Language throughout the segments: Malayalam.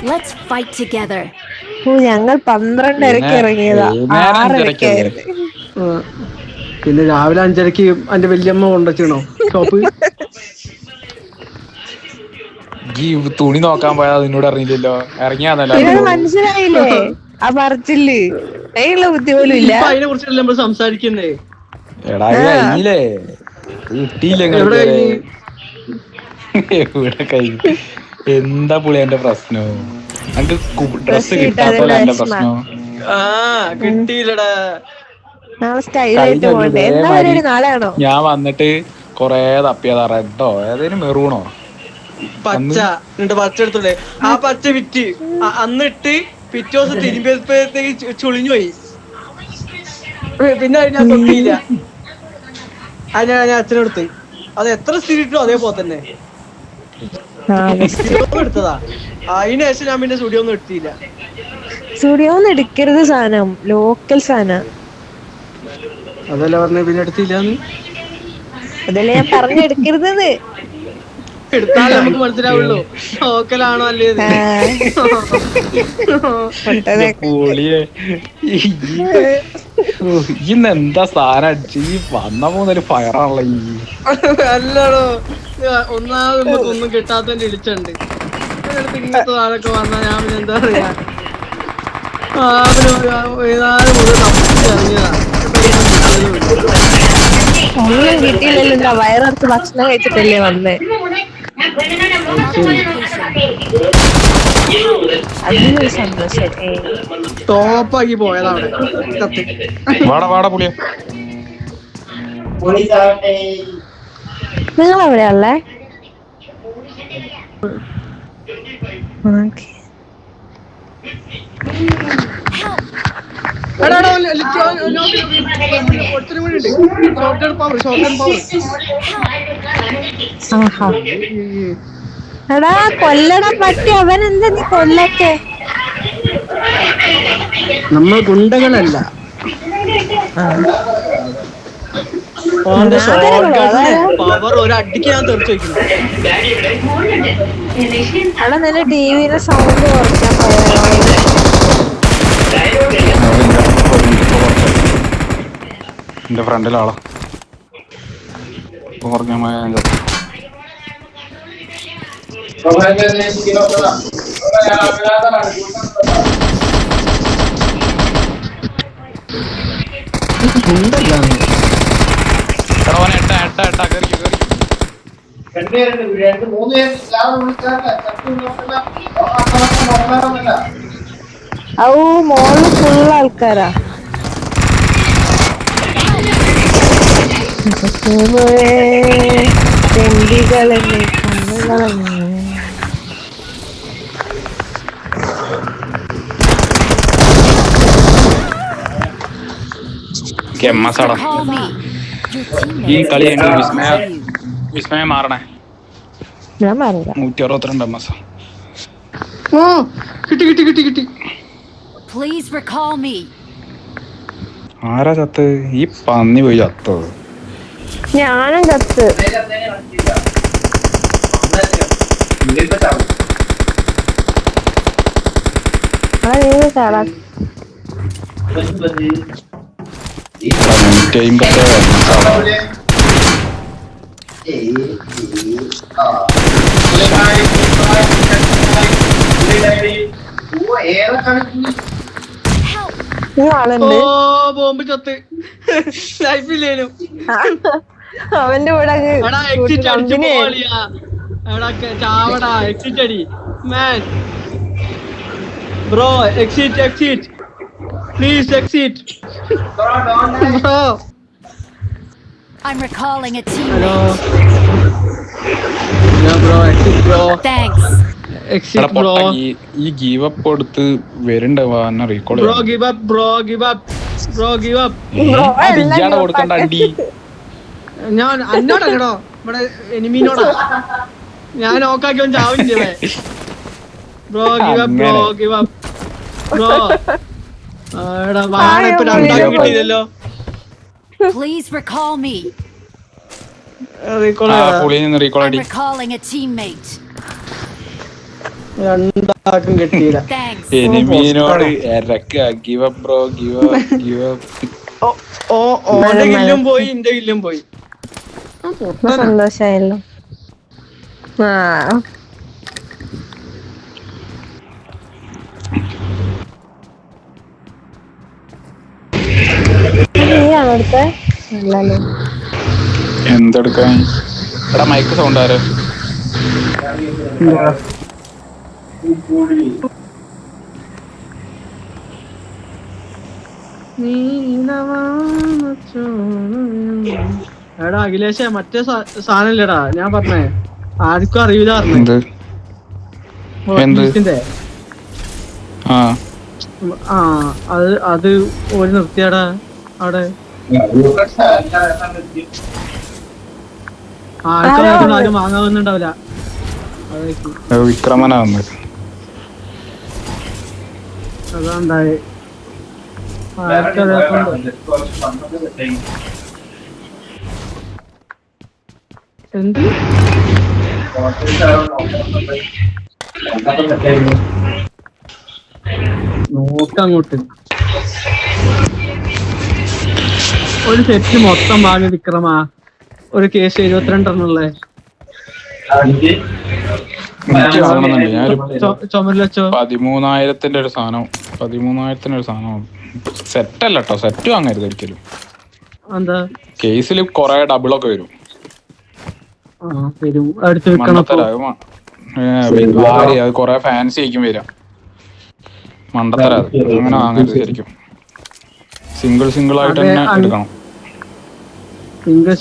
Let's fight together. ഞങ്ങൾ 12:30 ഇറങ്ങിയതാ, 6:30 പിന്നെ രാവിലെ 5:30 എന്റെ വല്യമ്മ കൊണ്ടുവച്ചോ ഷോപ്പ്. തുണി നോക്കാൻ പോയാ നിന്നോട് അറിയില്ലല്ലോ, ഇറങ്ങിയാന്നല്ലോ. മനസ്സിലായില്ലേ ആ പറച്ചില്? അതിനുള്ള ബുദ്ധി പോലും ഇല്ല. അതിനെ കുറിച്ചല്ലേ നമ്മൾ സംസാരിക്കുന്നേ. എടാ കഴിഞ്ഞില്ലേ, കിട്ടിയില്ലേ? എവിടെ കഴിഞ്ഞു? എന്താ പുള്ളി എന്റെ പ്രശ്നം? എനിക്ക് ഡ്രസ് കിട്ടാത്തല്ല എന്റെ പ്രശ്നം. കിട്ടിയില്ലടാ. ഞാൻ വന്നിട്ട് കൊറേ തപ്പിയതാ. റെഡോ ഏതേലും മെറൂണോ പച്ച പച്ച എടുത്തോളേ. ആ പച്ച വിറ്റ് അന്നിട്ട് പിറ്റേ ദിവസം തിരുമ്പിയത്തേക്ക് ചുളിഞ്ഞു പോയി. പിന്നെ ഞാൻ തൊട്ടിയില്ല. അത് ഞാൻ അച്ഛനെടുത്ത്. അത് എത്ര സ്ഥിരിട്ടോ അതേപോലെ തന്നെ എടുത്തതാ. അതിന് ശേഷം ഞാൻ പിന്നെ സ്റ്റുഡിയോ ഒന്നും എടുത്തില്ല. സ്റ്റുഡിയോ ഒന്നും എടുക്കരുത്, സാധനം ലോക്കൽ സാധനം. അതല്ല പറഞ്ഞ പിന്നെ എടുത്തില്ലാന്ന്. അതല്ലേ ഞാൻ പറഞ്ഞെടുക്കരുതെന്ന്. എടുത്താലേ നമുക്ക് മനസ്സിലാവുള്ളൂ ലോക്കലാണോ അല്ലേത്. ഇന്ന് എന്താ സാധനം അടിച്ച് ഈ വന്ന പോകുന്നൊരു ഫയറാണല്ലോ ഈ. അല്ലടോ, ഒന്നാമത് നമുക്ക് ഒന്നും കിട്ടാത്തതിന്റെ ഇളിച്ചുണ്ട്. ഇങ്ങനത്തെ സാധനമൊക്കെ വന്നാ ഞാൻ പിന്നെ എന്താ പറയാ, ഒന്നും കിട്ടിയില്ലല്ലോ. വയറിറച്ച് ഭക്ഷണം കഴിച്ചിട്ടല്ലേ വന്നേ. അതിനൊരു സന്തോഷം. ടോപ്പാക്കി പോയതാണ്. നിങ്ങൾ എവിടെയാള്ളേ? എടാ കൊല്ലട പറ്റി, അവനെന്താ നീ കൊല്ലട്ടെ? നമ്മൾ ഗുണ്ടകളല്ല. പവർ ഒരടിക്ക് ഞാൻ തെറിച്ചു വയ്ക്കുന്നു. അവിടെ നിന്റെ ടിവിയിലെ സൗണ്ട് കുറയ്ക്കാൻ പറയാ. എന്റെ ഫ്രണ്ടിലാളാ പറഞ്ഞ മോള് ഫുൾ ആൾക്കാരാ. തെണ്ടികളെന്നെ കണ്ണുകളെന്നെ. ഈ കളി വിസ്മയം മാറണേ. ഞാൻ മാറില്ല. 162 MS. കിട്ടി കിട്ടി കിട്ടി കിട്ടി. ആരാ ചത്ത്? ഈ പന്നി പോയി ചത്തത്. ഞാനും ചത്ത്. ബോംബ് ചത്ത് ലൈഫില്ലേനും. അവന്റെ കൂടെ bro exit exit please exit bro. I'm recalling a teammate. Yeah bro, exit bro. Thanks. Exit bro. ഈ ഗീവ് അപ്പ് കൊടുത്ത് വരുന്നുണ്ടാവാ recall. Bro give up bro, give up bro, give up. ഇയാടെ കൊടുക്കണ്ട അടി. ഞാൻ അന്നോടല്ലോ ഇവിടെ എനിമീനോടാ ഞാൻ നോക്കാക്കി ചാവില്ലേ. Bro give up bro give up bro. എടാ വാണ ഇപ്പോ രണ്ടാക്കി കിട്ടിയല്ലോ. Please recall me. റീകോൾ പുള്ളിനെ റീകോൾ അടി. Recalling a teammate. രണ്ടാക്കും കിട്ടിയില്ല. Thanks. എനിമീനോട് give up bro, give up. ഓന്റെ കില്ലും പോയി, ഇന്റെ കില്ലും പോയി. സന്തോഷായല്ലോ. അവിടുത്തെ എന്തെടുക്കാൻ എടാ മൈക്ക് സൗണ്ട് ആരോ എടാ അഖിലേഷേ, മറ്റേ സാധനം ഇല്ലടാ ഞാൻ പറഞ്ഞേ, ആർക്കും അറിയില്ല എന്ത് അത് ഒരു നിർത്തിയാടാ അവിടെ. ആരും വാങ്ങാവുന്നുണ്ടാവില്ല. വിക്രമനാ വന്നത്. അതാണ്ടായി. എന്ത് നോക്കങ്ങോട്ട് ഒരു സെറ്റ് മൊത്തം വാങ്ങി വിക്രമാ, ഒരു കേസ് 72 ചുമരിലോ 13,000 ഒരു സാധനം, 13,000 ഒരു സാധനം. സെറ്റ് അല്ല കേട്ടോ, സെറ്റ് വാങ്ങരുത് ഒരിക്കലും. എന്താ കേസിൽ കൊറേ ഡബിളൊക്കെ വരും. അത് കൊറേ ഫാൻസി ആയിരിക്കും വരാം. മണ്ടത്തര അങ്ങനെ വാങ്ങരുത് ശരിക്കും. സിംഗിൾ ആയിട്ട് തന്നെ എടുക്കണം.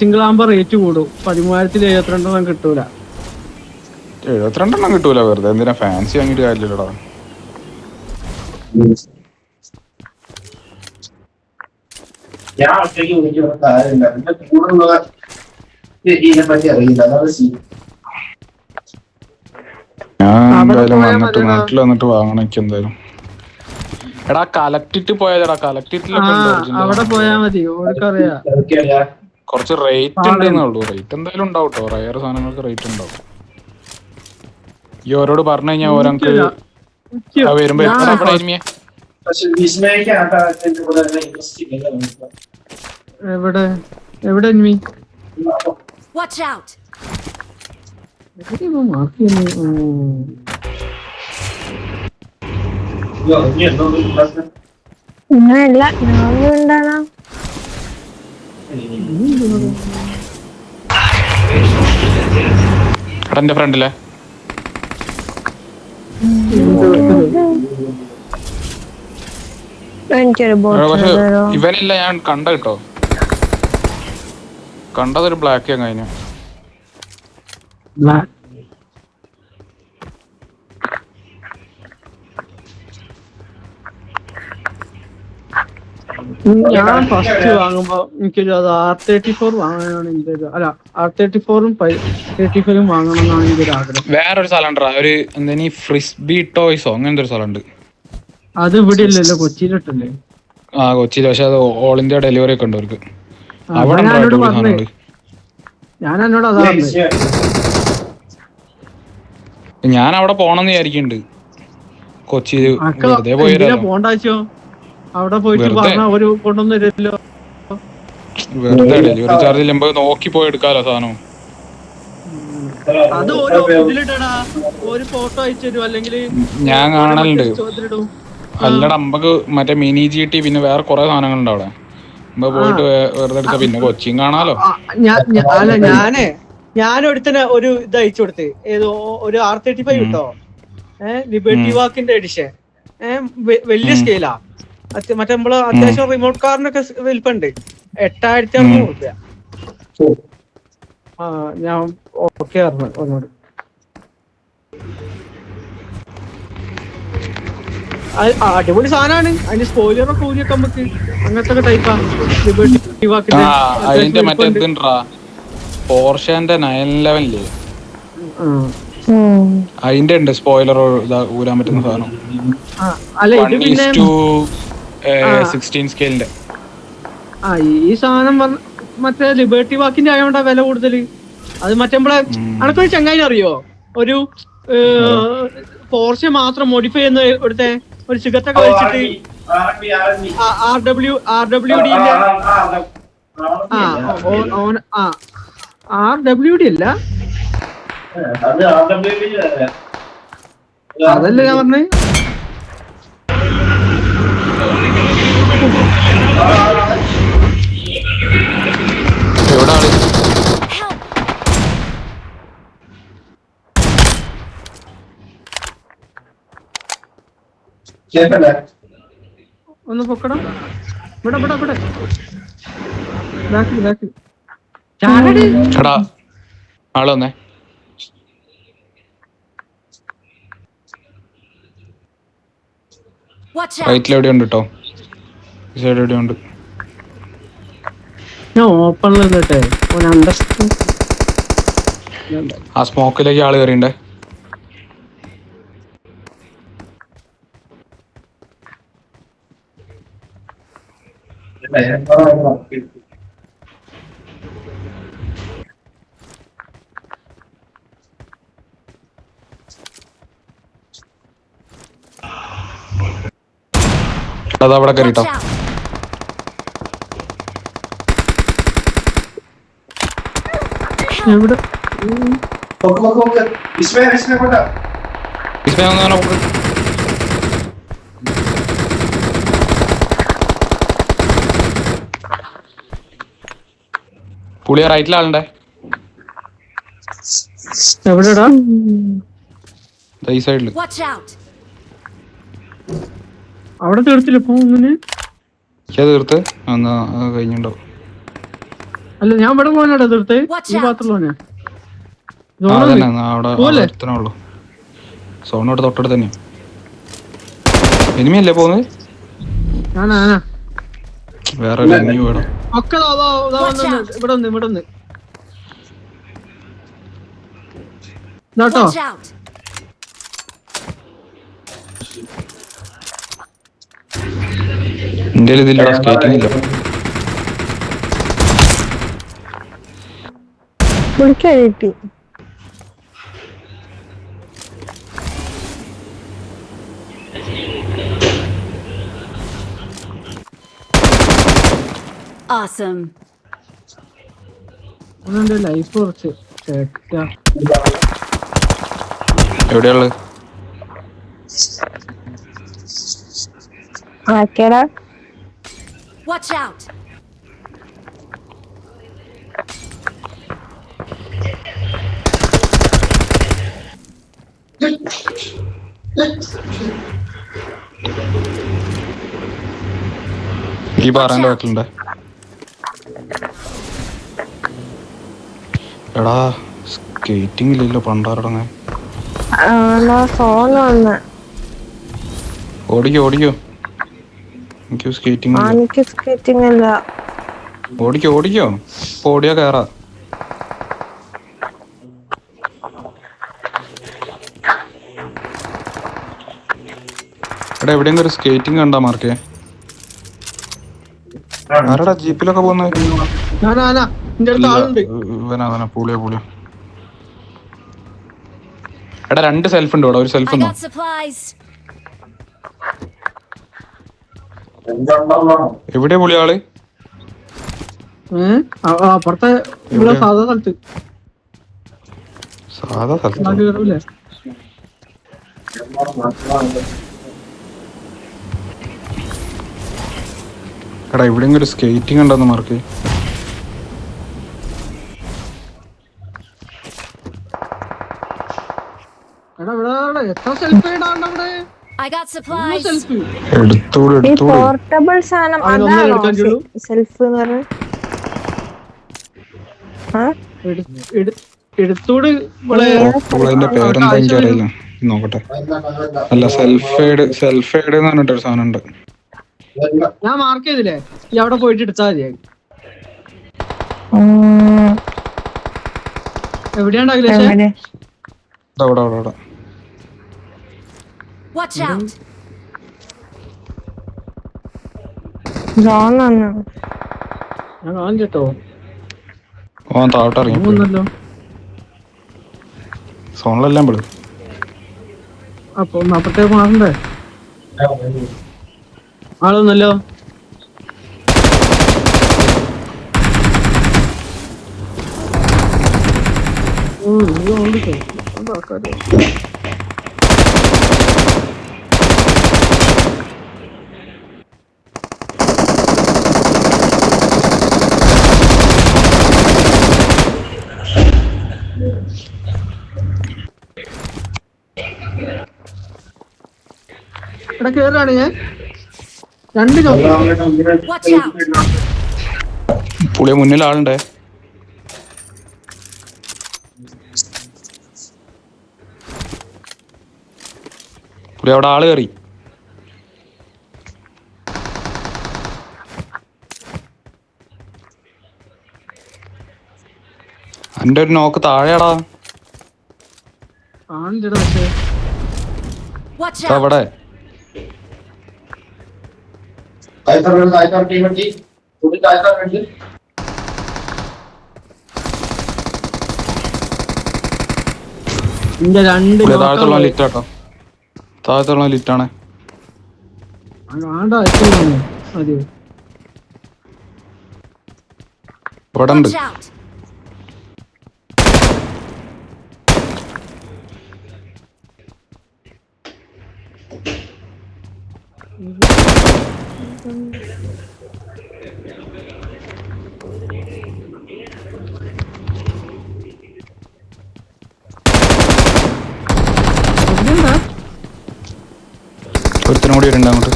സിംഗിൾ ആകുമ്പോ റേറ്റ് കൂടും. 13,072 കിട്ടൂല. 72 കിട്ടൂല. വെറുതെ എന്തിനാ ഫാൻസി വാങ്ങിട്ട് കാര്യമില്ലടാ. ഞാൻ എന്തായാലും വന്നിട്ട് നാട്ടിൽ വന്നിട്ട് വാങ്ങണം എനിക്ക് എന്തായാലും. എടാ കലക്റ്റിട്ട് പോയതാ, അവിടെ പോയാ മതി. കുറച്ച് റേറ്റ് ഉണ്ടെന്നുള്ളൂ. റേറ്റ് എന്തായാലും ഉണ്ടാവും കേട്ടോ, റയർ സാധനങ്ങൾക്ക് റേറ്റ് ഉണ്ടാവും. ഈ ഓരോട് പറഞ്ഞു കഴിഞ്ഞാൽ ഓരോക്ക് വരുമ്പോ എവിടെ enemy? Watch out. ഇങ്ങനെയല്ല ഉണ്ടാണോ എന്റെ ഫ്രണ്ടിലെ പക്ഷെ ഇവനില്ല. ഞാൻ കണ്ട കേട്ടോ, കണ്ടതൊരു ബ്ലാക്ക് കഴിഞ്ഞു. ഞാൻ ഫസ്റ്റ് വാങ്ങുമ്പോ എനിക്കൊരു അത് R34 വാങ്ങാനാണ് എന്റെ ഒരു, അല്ല R34ഉം 35ഉം വാങ്ങണം എന്നാണ് എന്റെ ഒരു ആഗ്രഹം. വേറൊരു സ്ഥലം ഉണ്ടോ, ഒരു എന്താ ഫ്രിസ്ബി ടോയ്സോ അങ്ങനത്തെ ഒരു സ്ഥലം ഉണ്ട്. അത് ഇവിടെ ഇല്ലല്ലോ, കൊച്ചിയിലിട്ടല്ലേ? ആ കൊച്ചിയിൽ, പക്ഷെ അത് ഓൾ ഇന്ത്യ ഡെലിവറി ഒക്കെ ഉണ്ട് അവർക്ക്. അവിടെ ഞാൻ എന്നോട് അതാ ഞാൻ അവിടെ പോണെന്ന് വിചാരിക്കുന്നുണ്ട്. കൊച്ചിയിൽ വെറുതെ പോയാലോ, പോണ്ടാച്ചോ? അവിടെ പോയിട്ട് പറഞ്ഞ ഒരു കൊണ്ടൊന്നും തരില്ലോ. വെറുതെ ഡെലിവറി ചാർജ് ഇല്ല, നോക്കി പോയി എടുക്കാലോ സാധനം. അത് ഓരോ ഇതിലിട്ടടാ, ഒരു ഫോട്ടോ അയച്ചു തരും, അല്ലെങ്കിൽ ഞാൻ കാണലുണ്ട്. അല്ലടാ നമുക്ക് മറ്റേ മിനി GT പിന്നെ വേറെ കുറെ സാധനങ്ങളുണ്ട് അവിടെ. പോയിട്ട് വെറുതെ എടുക്ക, പിന്നെ കൊച്ചിയും കാണാലോ. അല്ല ഞാനൊരുത്തന്നെ ഒരു ഇത് അയച്ചു കൊടുത്ത്, ഏതോ ഒരു R35 കിട്ടോ, ലിബർട്ടി വാക്കിന്റെ എഡിഷൻ, വലിയ സ്കെയിലാ. മറ്റേ നമ്മള് അത്യാവശ്യം റിമോട്ട് കാറിനൊക്കെ വലിപ്പുണ്ട്. 8,600 രൂപ. ഞാൻ ഓക്കെ പറഞ്ഞു ഒന്നോട്. അടിപൊളി സാധനമാണ്. അതിന്റെ സ്പോയിലറൊക്കെ ഊരിയൊക്കെ നമുക്ക് അങ്ങനത്തെ ടൈപ്പാ. ലിബർട്ടി വാക്കിന്റെ അതിന്റെ മറ്റേ എന്തുണ്ടാ പോർഷന്റെ 911 അതിന്റെ ഉണ്ട് സ്പോയിലർ ഊരാൻ പറ്റുന്ന സാധനം. 1:16 സ്കെയിലിന്റെ. ഈ സാധനം മറ്റേ ലിബർട്ടി വാക്കിന്റെ ആയതുകൊണ്ടാ വില കൂടുതല്. അത് മറ്റേ നമ്മളെ അനക്കൊരു ചങ്ങായി അറിയോ, ഒരു പോർഷെ മാത്രം മോഡിഫൈ ചെയ്യുന്ന ഇവിടുത്തെ ഒരു സിഗത്തൊക്കെ വലിച്ചിട്ട് RWD RWD അല്ല അതല്ലേ ഞാൻ പറഞ്ഞേ. എവിടെ ആള്? ഒന്ന് പൊക്കണം. ഇവിടെ ബാക്കിൽ എടാ ആള് വന്നേ. Watch out! റൈറ്റിൽ എവിടെയുണ്ട് കേട്ടോ, ഈ സൈഡ് എവിടെയുണ്ട്. ഞാൻ ഓപ്പണിൽ നിന്നിട്ടെ ആ സ്മോക്കിലേക്ക് ആള് കയറിണ്ടേ. അത് അവിടെ കയറിട്ടോ. Watch out! എവിടെ പുളിയ റൈറ്റിലാളുണ്ടേ. എവിടെടാ? ഈ സൈഡില്. Watch out! അവിടെ തീർത്തില്ല ഇപ്പൊ ഒന്നിന്. തീർത്ത് കഴിഞ്ഞിട്ടുണ്ടാവും. അല്ല ഞാൻ ഇവിടെ പോകാനാടാ തീർത്ത്. ഈ ഭാഗത്തുള്ള അവിടെ ഉള്ളു. സോണോട് തൊട്ടടുത്ത് തന്നെയാ. എനിമിയല്ലേ പോകുന്നത്? വേറെ എനിമി വേണം. ഒക്കെ ഇവിടെ ഒന്ന് കേട്ടോ. Watch out! എന്റെ ഇതില്ലടാ, സ്കേറ്റിംഗ് ഇല്ല. വിളിക്കാനിട്ടി Awesome. ലൈഫ് കുറച്ച് എവിടെയുള്ളത്? ആക്കേടാ. Watch out! ഈ പാറാൻ്റെ ബാക്കിലുണ്ട്. എടാ സ്കേറ്റിംഗ് ഇല്ലല്ലോ പണ്ടാറടങ്ങാൻ. സോങ് വന്ന് ഓടിക്കോ എനിക്ക് സ്കേറ്റിംഗ് എനിക്ക് സ്കേറ്റിംഗ് അല്ല. ഓടിക്കോ ഇപ്പൊ ഓടിയാ കയറാ. എടാ എവിടെയെങ്കിലും ഒരു സ്കേറ്റിംഗ് കണ്ടാ മാർക്കേ? ആരടാ ജീപ്പിലൊക്കെ പോകുന്നത്? ഇവനാ പൂളിയോ. എടാ 2 സെൽഫ് ഉണ്ട് ഇവിടെ. ഒരു സെൽഫ് I ഉണ്ടോ? got supplies. എവിടെയാ പുളി ആള്? അപ്പുറത്തെ ഇവിടെ സാധാ സ്ഥലത്ത്. സാധാ സ്ഥലത്ത് എടാ എവിടെയെങ്കിലും ഒരു സ്കേറ്റിംഗ് ഉണ്ടെന്ന് mark. I got supplies. Portable സാധനം അതാണോ സെൽഫ് എന്ന് പറഞ്ഞത്? അതിന്റെ പേരെന്താ എനിക്കറിയില്ല, നോക്കട്ടെ. അല്ല സെൽഫ് എയ്ഡ് എന്ന് പറഞ്ഞിട്ടൊരു സാധനം ഉണ്ട്. ഞാൻ മാർക്ക് ചെയ്തില്ലേ, ഈ അവിടെ പോയിട്ട് എടുത്താൽ മതിയായി. എവിടെയാണ്ടാകില്ലേ? അവിടെ Watch out. ഞാൻ കേട്ടോ ഓൻ താഴോട്ട് ഇറങ്ങി. സോണിലെല്ലാം പെടും. അപ്പൊ ഒന്ന് അപ്പുറത്തേക്ക് മാറണ്ടേ? ആളൊന്നല്ലോ. ഇവിടെ കേറാണ് ഞാൻ. 2 Watch out! പുള്ളിയെ മുന്നിൽ ആളുണ്ടേ. പുള്ളി അവിടെ ആള് കയറി. എന്റെ ഒരു നോക്ക് താഴെയാടാ. Watch out! അവിടെ താഴത്തുള്ള ലിറ്റ് കേട്ടോ. താഴത്തുള്ള ലിറ്റാണ്. ഇവിടെ ഉണ്ട്. Watch out! ഒരുത്തനും കൂടി വരുന്നുണ്ട് അങ്ങോട്ട്.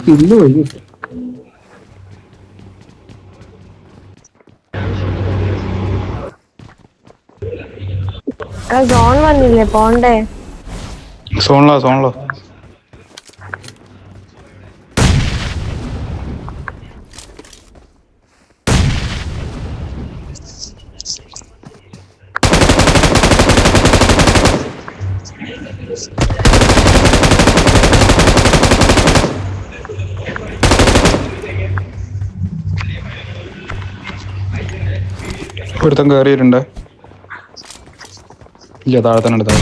കില്ല് പോയി. സോൺ വന്നില്ലേ? പോണ്ടേ? സോണിലോ ഒരുത്തൻ കയറിയിട്ടുണ്ട്. ഇല്ല, താഴെ തന്നെ ഉണ്ട്.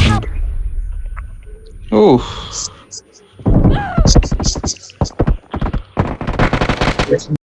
ഓ